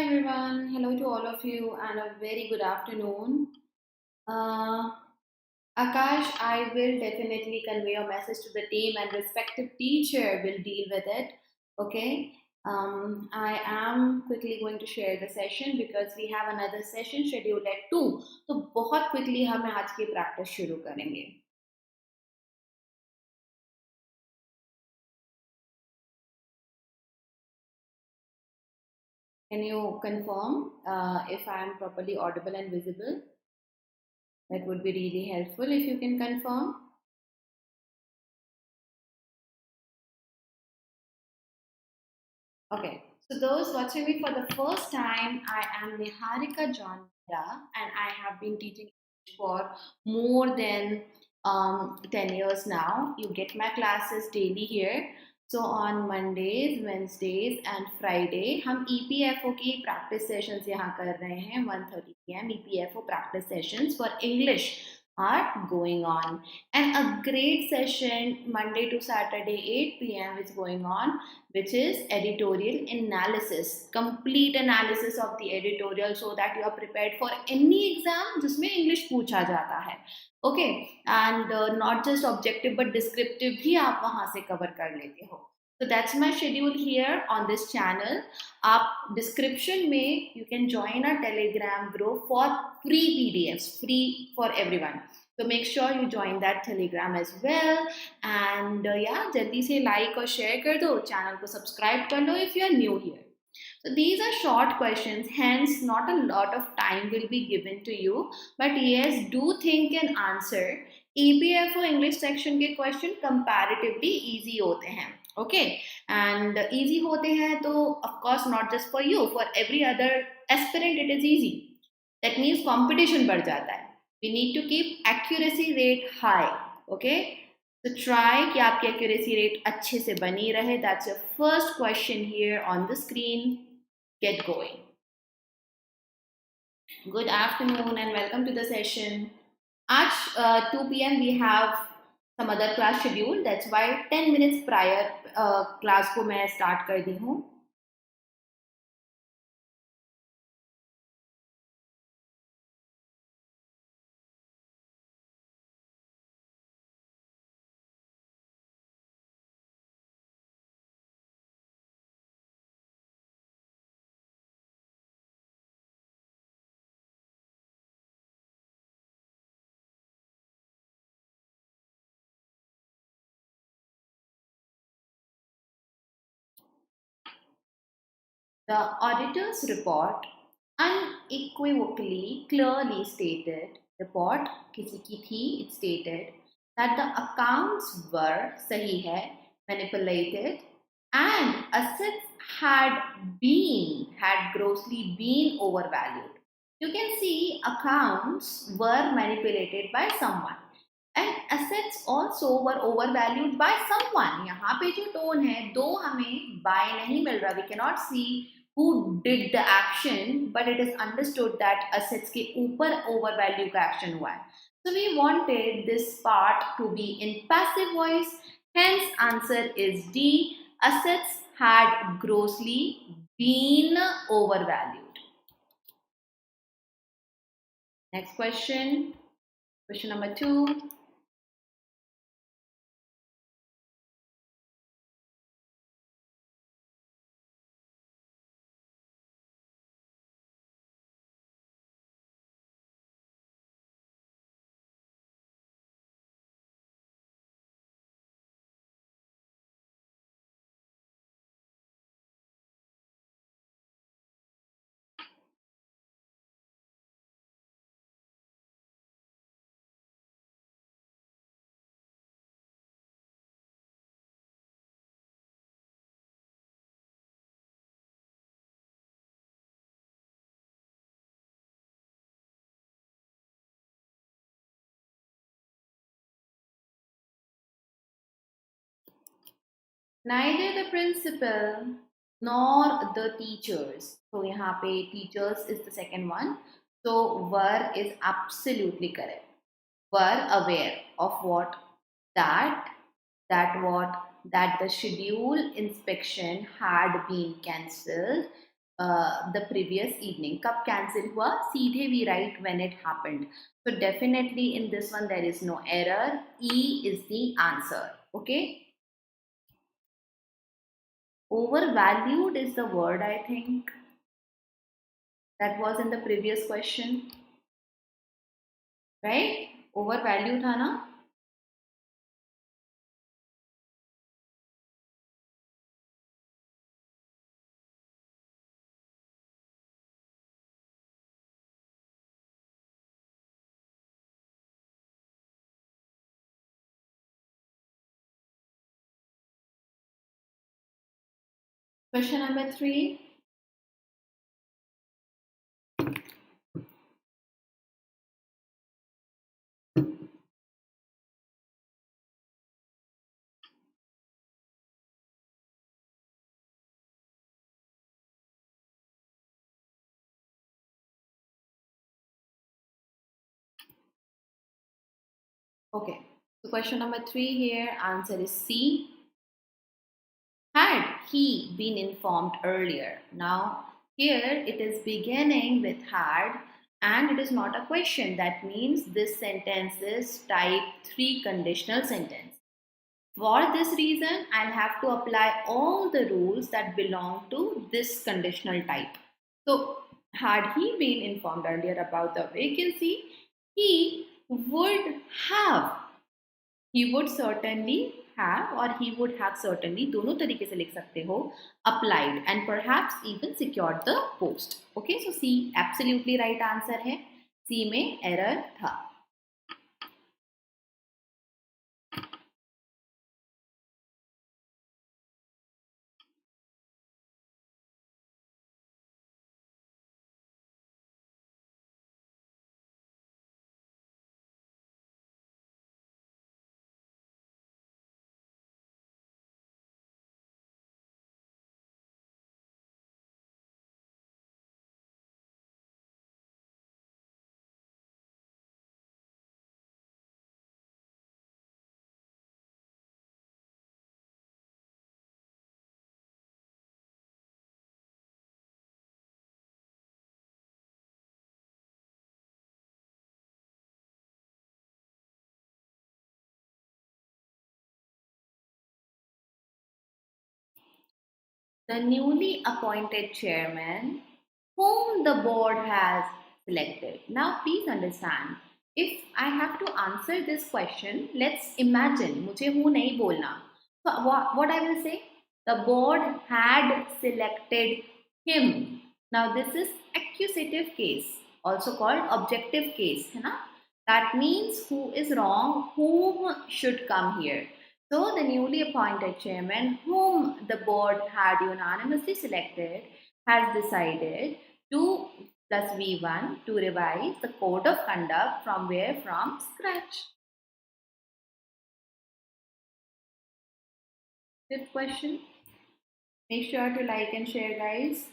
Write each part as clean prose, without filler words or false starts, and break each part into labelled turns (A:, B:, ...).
A: everyone, hello to all of you, and a very good afternoon. Uh, Akash, I will definitely convey your message to the team, and respective teacher will deal with it. Okay. I am quickly going to share the session because we have another session scheduled at 2. तो बहुत quickly हम आज की practice शुरू करेंगे. Can you confirm if I am properly audible and visible? That would be really helpful if you can confirm. Okay, so those watching me for the first time, I am Niharika John and I have been teaching for more than 10 years now. You get my classes daily here. So on Mondays, Wednesdays and Friday, हम EPFO की practice sessions यहाँ कर रहे हैं 1:30 p.m. EPFO practice sessions for English are going on, and a great session Monday to Saturday 8 p.m. is going on, which is editorial analysis, complete analysis of the editorial so that you are prepared for any exam जिसमें English पूछा जाता है. Okay, and not just objective but descriptive भी आप वहाँ से cover कर लेते हो. So that's my schedule here on this channel. आप description में you can join our Telegram group for free PDFs, free for everyone. So make sure you join that Telegram as well. And yeah, जल्दी से like और share कर दो, channel को subscribe कर लो if you are new here. So these are short questions, hence not a lot of time will be given to you. But yes, do think and answer. EPFO English section के question comparatively easy होते हैं. Okay, and easy होते हैं तो of course not just for you, for every other aspirant it is easy. That means competition बढ़ जाता है. We need to keep accuracy rate high. Okay, so try कि आपकी accuracy rate अच्छे से बनी रहे. That's your first question here on the screen. Get going. Good afternoon and welcome to the session. At 2 p.m. we have some other class schedule. That's why 10 minutes prior class को मैं start कर दी हूँ. The auditor's report unequivocally clearly stated, report किसी की थी, it stated that the accounts were सही है, manipulated, and assets had grossly been overvalued. You can see accounts were manipulated by someone and assets also were overvalued by someone. यहाँ पे जो tone है, दो हमें by नहीं मिल रहा, we cannot see who did the action, but it is understood that assets के ऊपर overvalue का action हुआ है. So we wanted this part to be in passive voice, hence answer is D. Assets had grossly been overvalued. Next question, question number 2. Neither the principal nor the teachers. So यहाँ पे teachers is the second one. So were is absolutely correct. Were aware of what? That what? That the schedule inspection had been cancelled the previous evening. कब cancel हुआ? सीधे we write when it happened. So definitely in this one there is no error. E is the answer. Okay. Overvalued is the word, I think. That was in the previous question. Right? Overvalued था ना? Question number 3. Okay. So question number 3 here, answer is C. Had he been informed earlier? Now, here it is beginning with had and it is not a question. That means this sentence is type 3 conditional sentence. For this reason, I'll have to apply all the rules that belong to this conditional type. So, had he been informed earlier about the vacancy, he would have, he would certainly have, or he would have certainly, दोनों तरीके से लिख सकते हो, applied and perhaps even secured the post. Okay, so C absolutely right answer है. C में error था. The newly appointed chairman whom the board has selected. Now, please understand, if I have to answer this question, let's imagine, मुझे हूँ नहीं बोलना. So, what I will say? The board had selected him. Now, this is accusative case, also called objective case. है ना? That means who is wrong, whom should come here. So, the newly appointed chairman, whom the board had unanimously selected, has decided to plus V1 to revise the code of conduct from where? From scratch. Fifth question. Make sure to like and share, guys.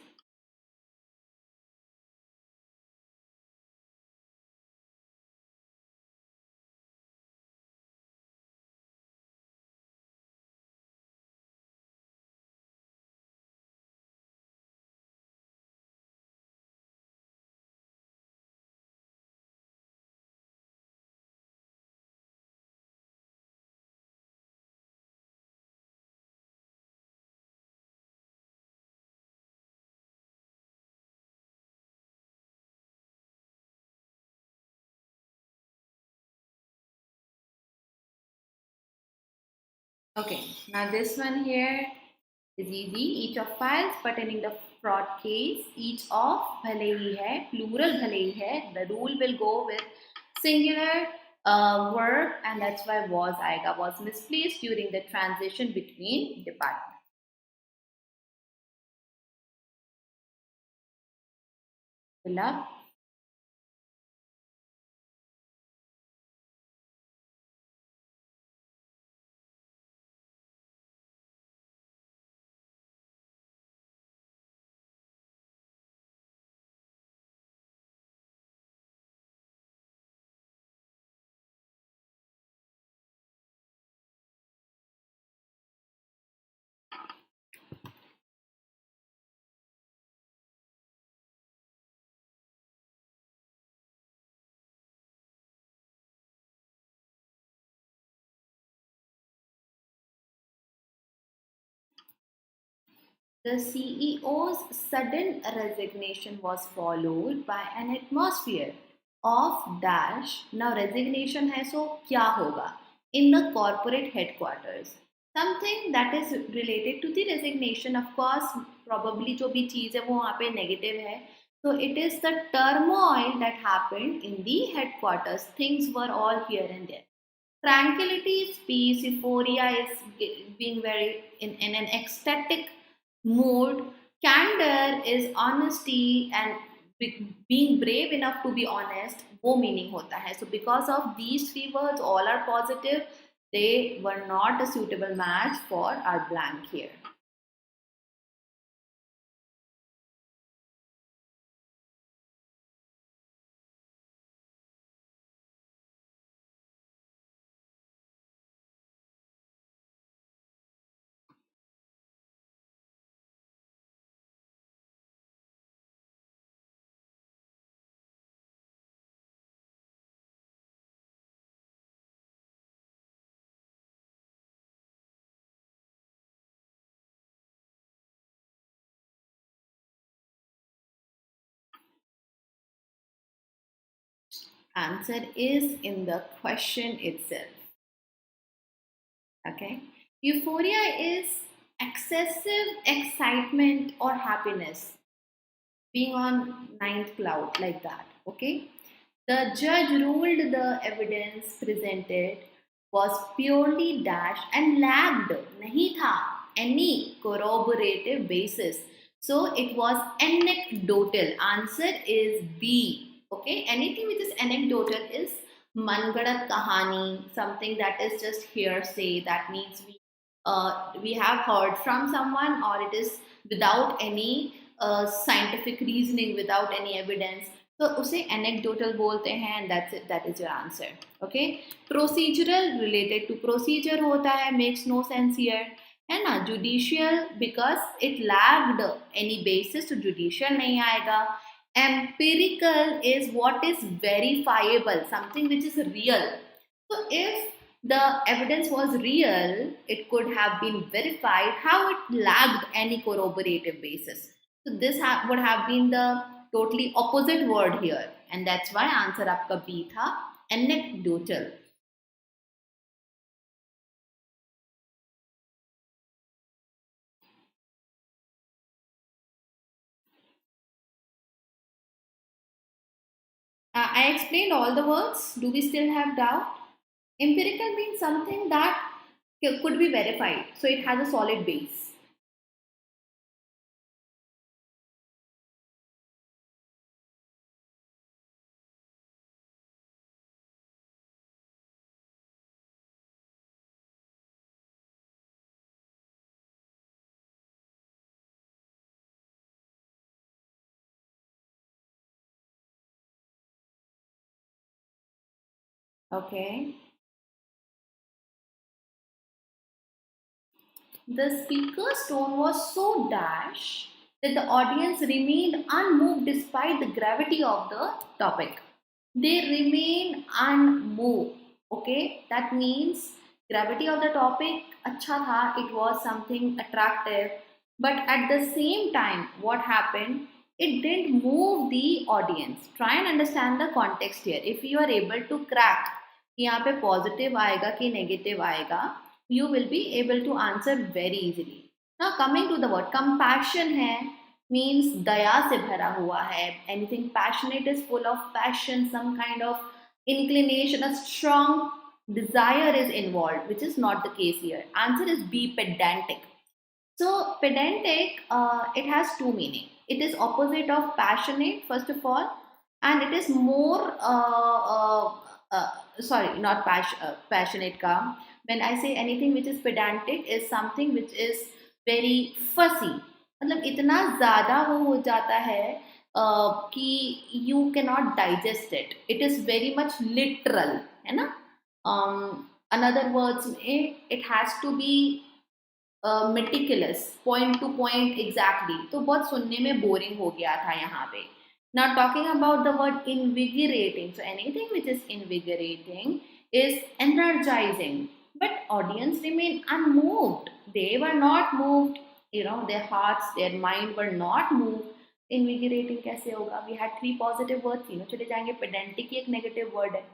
A: Okay, now this one here is easy. Each of files pertaining the fraud case, each of भले ही है, plural भले ही है, the rule will go with singular verb and that's why was आएगा. Was misplaced during the transition between departments. Fill up. The CEO's sudden resignation was followed by an atmosphere of dash. Now resignation है so क्या होगा? In the corporate headquarters. Something that is related to the resignation, of course, probably जो भी चीज़ है वो वहाँ पे negative है. So it is the turmoil that happened in the headquarters. Things were all here and there. Tranquility is peace, euphoria is being very in an ecstatic mood. Candor is honesty and being brave enough to be honest. वो meaning होता है. So because of these three words, all are positive. They were not a suitable match for our blank here. Answer is in the question itself. Okay. Euphoria is excessive excitement or happiness, being on ninth cloud, like that. Okay. The judge ruled the evidence presented was purely dash and lacked nahi tha any corroborative basis. So it was anecdotal. Answer is B. Okay, anything which is anecdotal is mangadat kahani, something that is just hearsay. That means we have heard from someone, or it is without any scientific reasoning, without any evidence. तो उसे anecdotal बोलते हैं and that's it, that is your answer. Okay. Procedural related to procedure होता है, makes no sense here, है ना. Judicial because it lagged any basis, तो judicial नहीं आएगा. Empirical is what is verifiable, something which is real. तो if the evidence was real, it could have been verified. How it lacked any corroborative basis? So this would have been the totally opposite word here, and that's why answer आपका B था, anecdotal. I explained all the words. Do we still have doubt? Empirical means something that could be verified, so it has a solid base. Okay. The speaker's tone was so dash that the audience remained unmoved despite the gravity of the topic. They remain unmoved. Okay, that means gravity of the topic अच्छा था, it was something attractive, but at the same time, what happened? It didn't move the audience. Try and understand the context here. If you are able to crack कि यहाँ पे positive आएगा कि negative आएगा, you will be able to answer very easily. Now coming to the word compassion है, means दया से भरा हुआ है. Anything passionate is full of passion, some kind of inclination, a strong desire is involved, which is not the case here. Answer is B, pedantic. So pedantic, it has two meaning. It is opposite of passionate, first of all, and it is more sorry, not passionate ka. When I say anything which is pedantic is something which is very fussy. मतलब इतना ज़्यादा वो हो जाता है कि you cannot digest it. It is very much literal, है ना. Another words में it has to be meticulous, point to point exactly. तो बहुत सुनने में boring हो गया था यहाँ पे. Now talking about the word invigorating. So anything which is invigorating is energizing. But audience remain unmoved. They were not moved. their hearts, their mind were not moved. Invigorating कैसे होगा? We had 3 positive words, तीनों चले जाएंगे. Pedantic ही एक negative word है.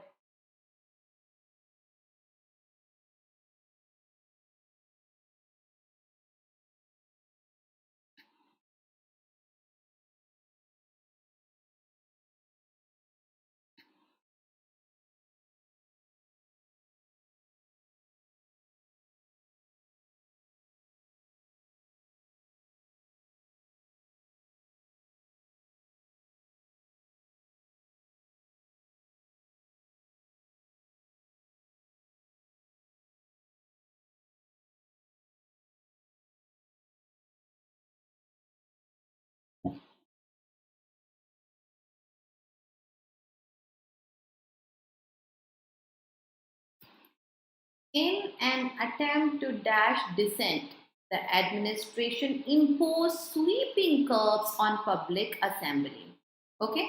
A: In an attempt to dash dissent, the administration imposed sweeping curbs on public assembly. Okay?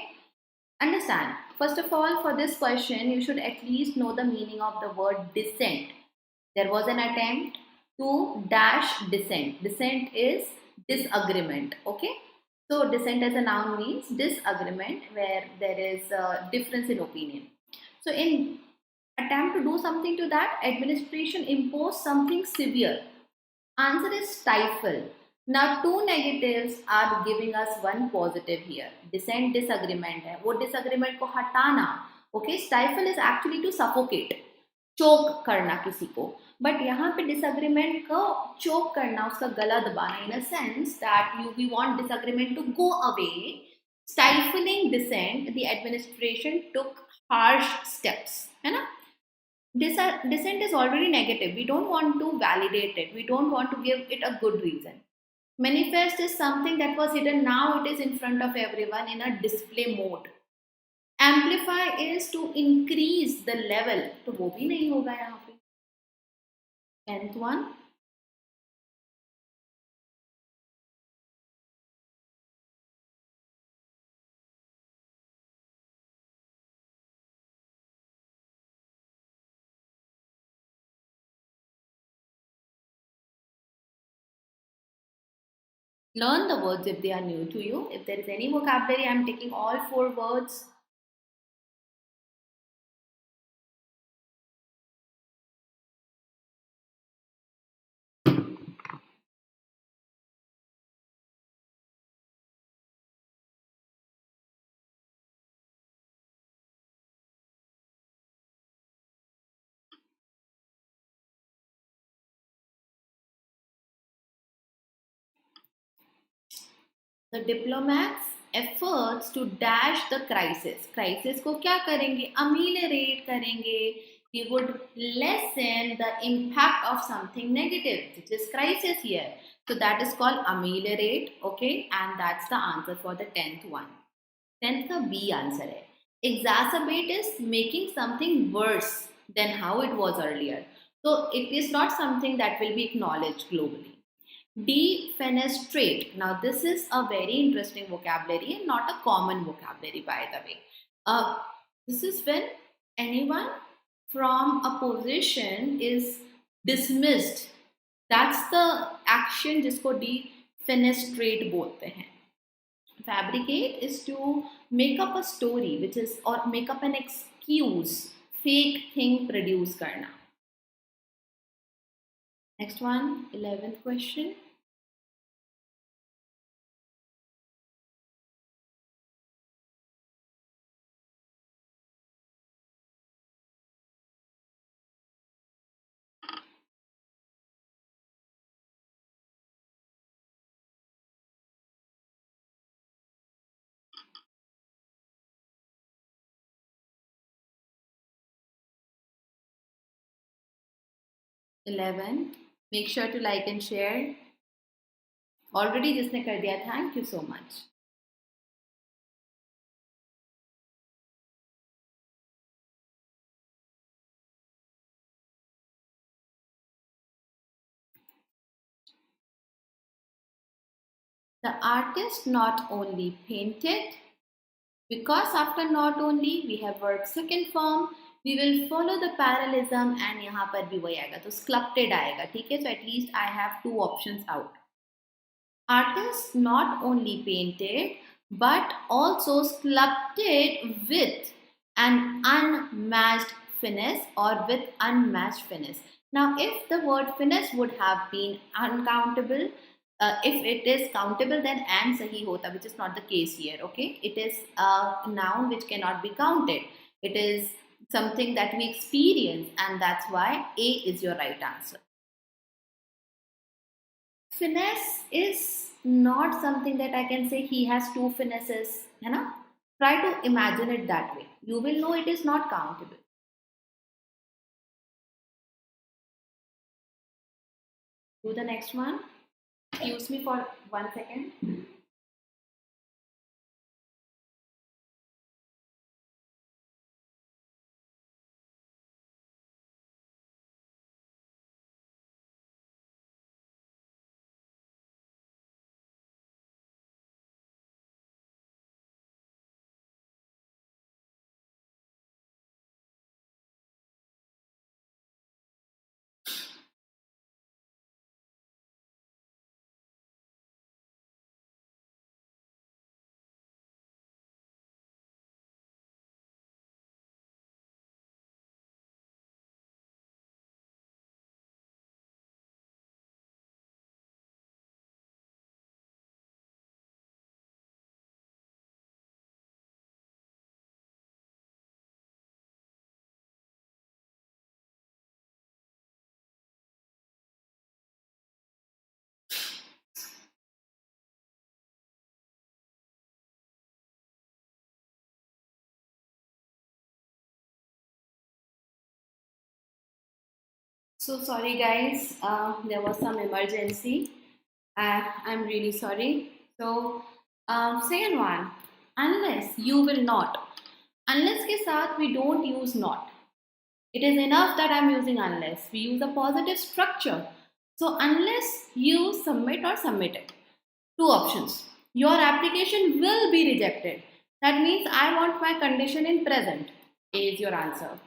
A: Understand. First of all, for this question, you should at least know the meaning of the word dissent. There was an attempt to dash dissent. Dissent is disagreement. Okay? So, dissent as a noun means disagreement where there is a difference in opinion. So, in attempt to do something to that, administration imposed something severe. Answer is stifle. Now two negatives are giving us one positive here. Dissent disagreement है. वो disagreement को हटाना. Okay, stifle is actually to suffocate. Choke करना किसी को. But यहाँ पे disagreement को choke करना, उसका गला दबाना, in a sense that we want disagreement to go away. Stifling dissent, the administration took harsh steps. है ना? Dissent is already negative. We don't want to validate it. We don't want to give it a good reason. Manifest is something that was hidden. Now it is in front of everyone in a display mode. Amplify is to increase the level. तो वो भी नहीं होगा यहाँ पे. 10th one. Learn the words if they are new to you. If there is any vocabulary, I am taking all 4 words. The diplomats efforts to dash the crisis. Crisis को क्या करेंगे? Ameliorate करेंगे. We would lessen the impact of something negative, which is crisis here. So that is called ameliorate. Okay, and that's the answer for the 10th one. 10th का B answer है. Exacerbate is making something worse than how it was earlier. So it is not something that will be acknowledged globally. Defenestrate. Now, this is a very interesting vocabulary and not a common vocabulary, by the way. This is when anyone from a position is dismissed. That's the action जिसको defenestrate बोलते हैं. Fabricate is to make up a story, which is or make up an excuse, fake thing produce करना. Next one, 11th question. Make sure to like and share. Already जिसने कर दिया, thank you so much. The artist not only painted, because after not only we have verb second form, we will follow the parallelism and यहाँ पर भी वही आएगा, तो sculpted आएगा. ठीक है, so at least I have 2 options out. Artists not only painted but also sculpted with an unmatched finesse or with unmatched finesse. Now, if the word finesse would have been uncountable, if it is countable, then and sahi hota, which is not the case here. Okay, it is a noun which cannot be counted. It is something that we experience, and that's why A is your right answer. Finesse is not something that I can say he has two finesses. You know? Try to imagine it that way. You will know it is not countable. Do the next one. Excuse me for 1 second. So sorry guys, there was some emergency. I'm really sorry. So second one, unless you will not. Unless के साथ we don't use not. It is enough that I'm using unless. We use a positive structure. So unless you submit or submit it. Two options. Your application will be rejected. That means I want my condition in present. A is your answer.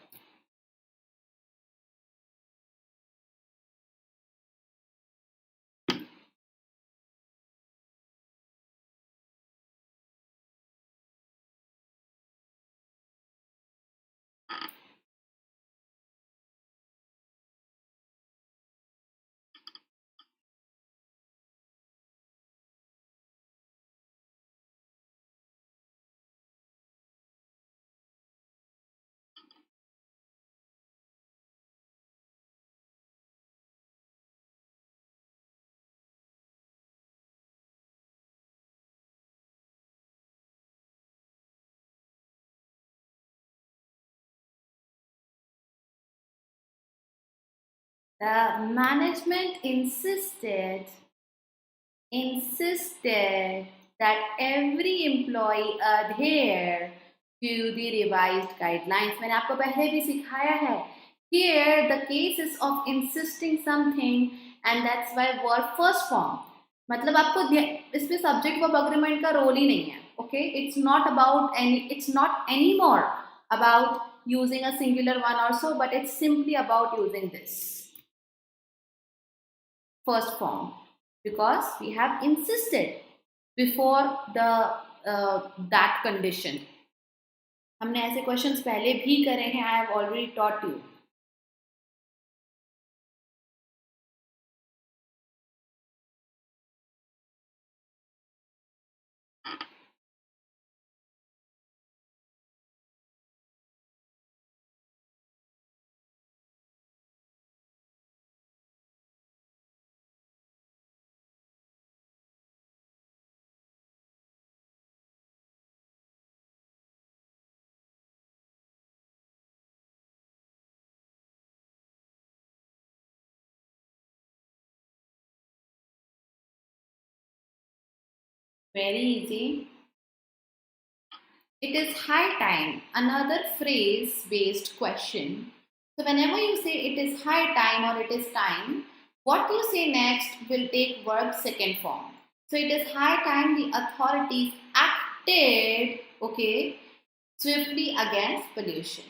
A: The management insisted that every employee adhere to the revised guidelines. मैंने आपको पहले भी सिखाया है. Here the case is of insisting something and that's why verb first form. मतलब आपको इसमें subject verb agreement का रोल ही नहीं है. Okay, it's not anymore about using a singular one or so, but it's simply about using this first form because we have insisted before the that condition. हमने ऐसे questions पहले भी करे हैं. I have already taught you. Very easy. It is high time. Another phrase based question. So whenever you say it is high time or it is time, what you say next will take verb second form. So it is high time the authorities acted, okay, swiftly against pollution.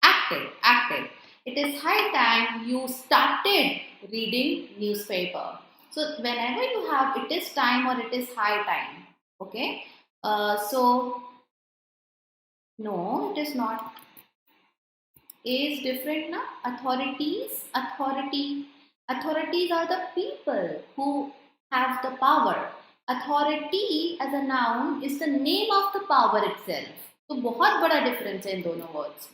A: Acted. It is high time you started reading newspaper. So whenever you have it is time or it is high time. Okay. So no, it is not. A is different now. Authorities are the people who have the power. Authority as a noun is the name of the power itself. तो बहुत बड़ा difference है इन दोनों words.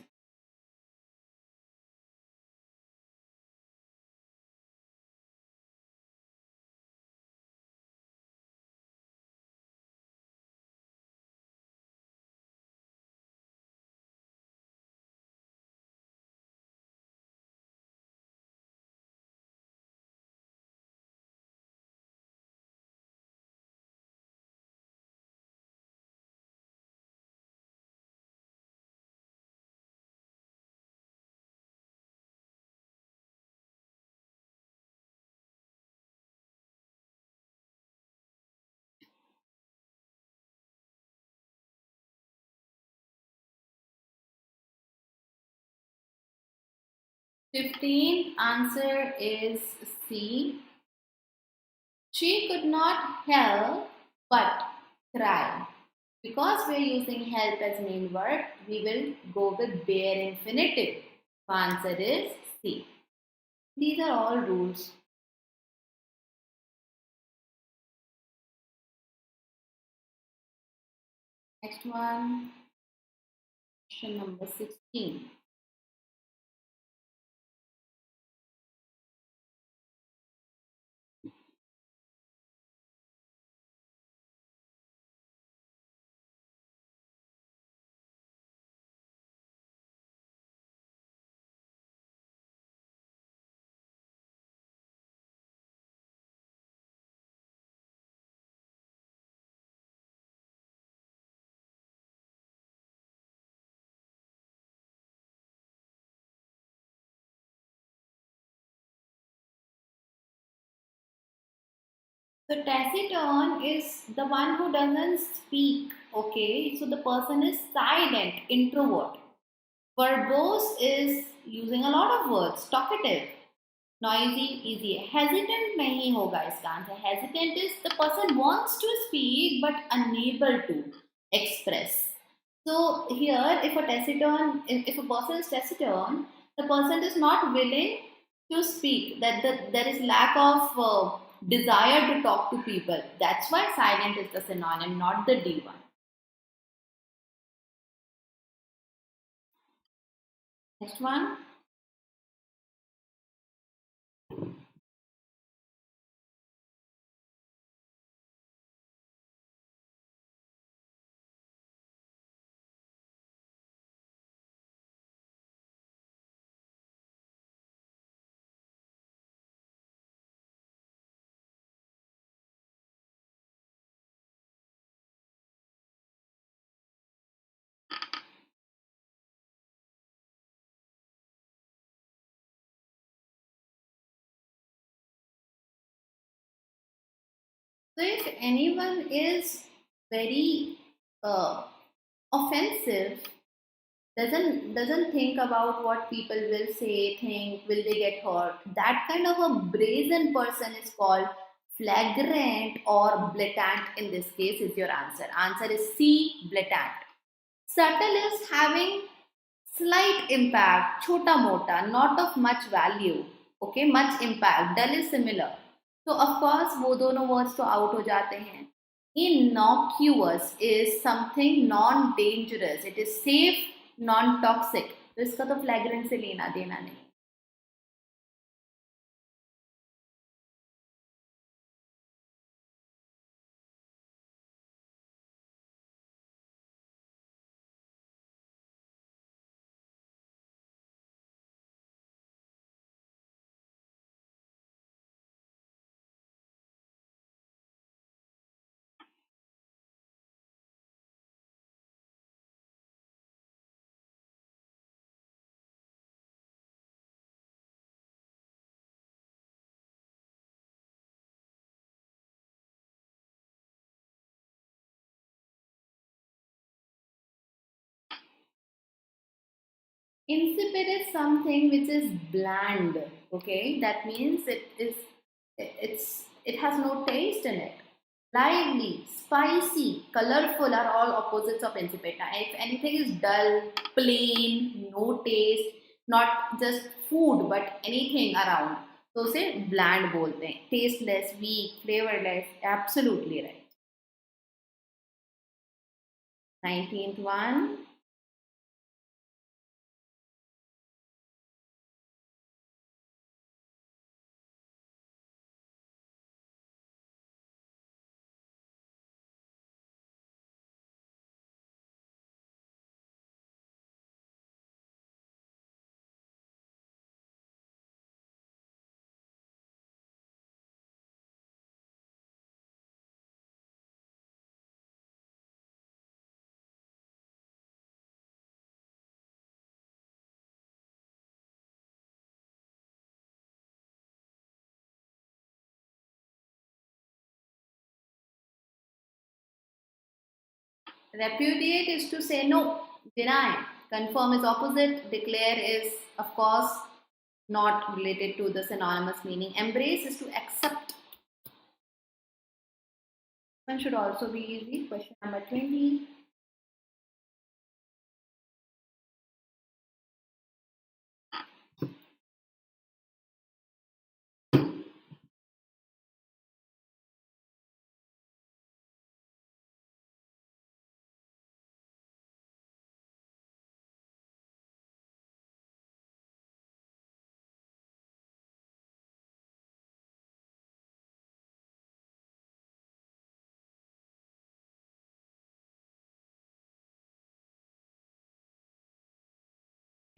A: Fifteen answer is C. She could not help but cry. Because we are using help as main verb, we will go with bare infinitive. So answer is C. These are all rules. Next one, question number 16. So taciturn is the one who doesn't speak. Okay, so the person is silent, introvert. Verbose is using a lot of words, talkative, noisy, easy. Hesitant नहीं होगा इसका answer. Hesitant is the person wants to speak but unable to express. So here, if a taciturn, if a person is taciturn, the person is not willing to speak. There is lack of desire to talk to people. That's why silent is the synonym, not the D one. Next one. So if anyone is very offensive, doesn't think about what people will say, think, will they get hurt. That kind of a brazen person is called flagrant or blatant. In this case, is your answer. Answer is C, blatant. Subtle is having slight impact, chota mota, not of much value. Okay, much impact. Dull is similar. So of course वो दोनों words तो out हो जाते हैं. Innocuous is something non-dangerous. It is safe, non-toxic. तो इसका तो flagrant से लेना देना नहीं. Insipid is something which is bland. Okay, that means it's It has no taste in it. Lively, spicy, colorful are all opposites of insipid. Now, if anything is dull, plain, no taste, not just food but anything around, तो उसे bland बोलते हैं. Tasteless, weak, flavorless. Absolutely right. 19th one. Repudiate is to say no, deny. Confirm is opposite. Declare is, of course, not related to the synonymous meaning. Embrace is to accept. One should also be easy. Question number 20.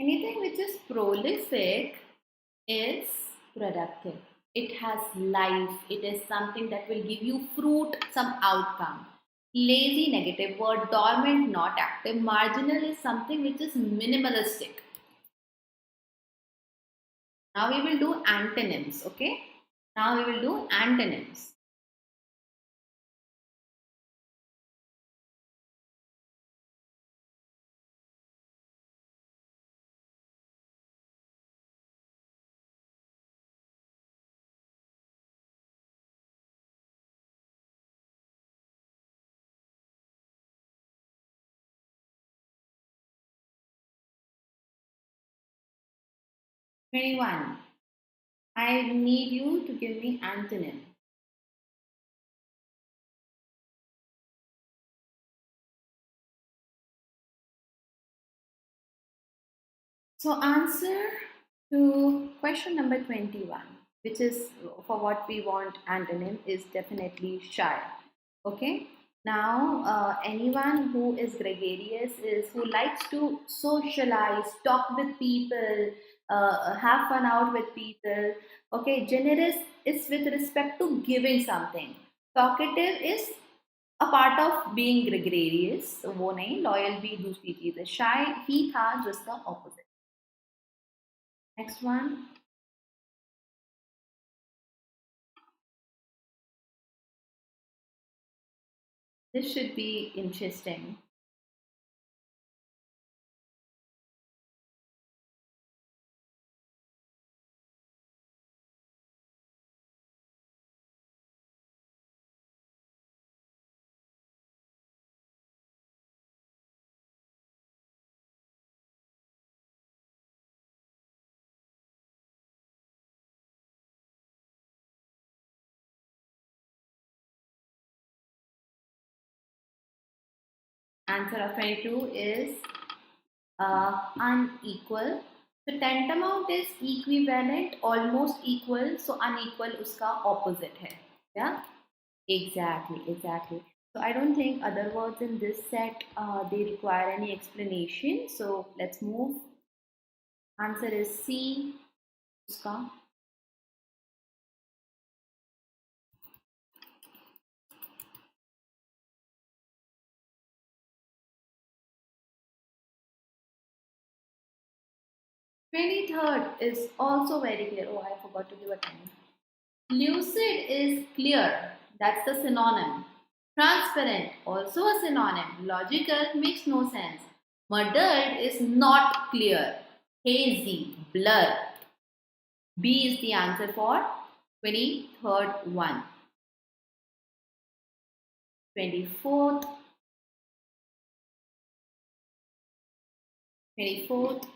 A: Anything which is prolific is productive. It has life. It is something that will give you fruit, some outcome. Lazy, negative word. Dormant, not active. Marginal is something which is minimalistic. Now we will do antonyms, okay? Now we will do antonyms. Twenty-one. I need you to give me antonym. So answer to question number 21, which is for what we want antonym, is definitely shy. Okay. Now, anyone who is gregarious is who likes to socialize, talk with people, have fun out with people. Okay. Generous is with respect to giving something. Talkative is a part of being gregarious. वो नहीं, loyal भी दूसरी चीज है. Shy ही था जिसका opposite. Next one. This should be interesting. Answer of 22 is unequal. So tantamount is equivalent, almost equal. So unequal uska opposite hai. Yeah, exactly. So I don't think other words in this set they require any explanation. So let's move. Answer is C. Uska. Twenty-third is also very clear. Oh, I forgot to give a time. Lucid is clear. That's the synonym. Transparent, also a synonym. Logical makes no sense. Muddled is not clear. Hazy, blur. B is the answer for 23rd one. 24th, 24th,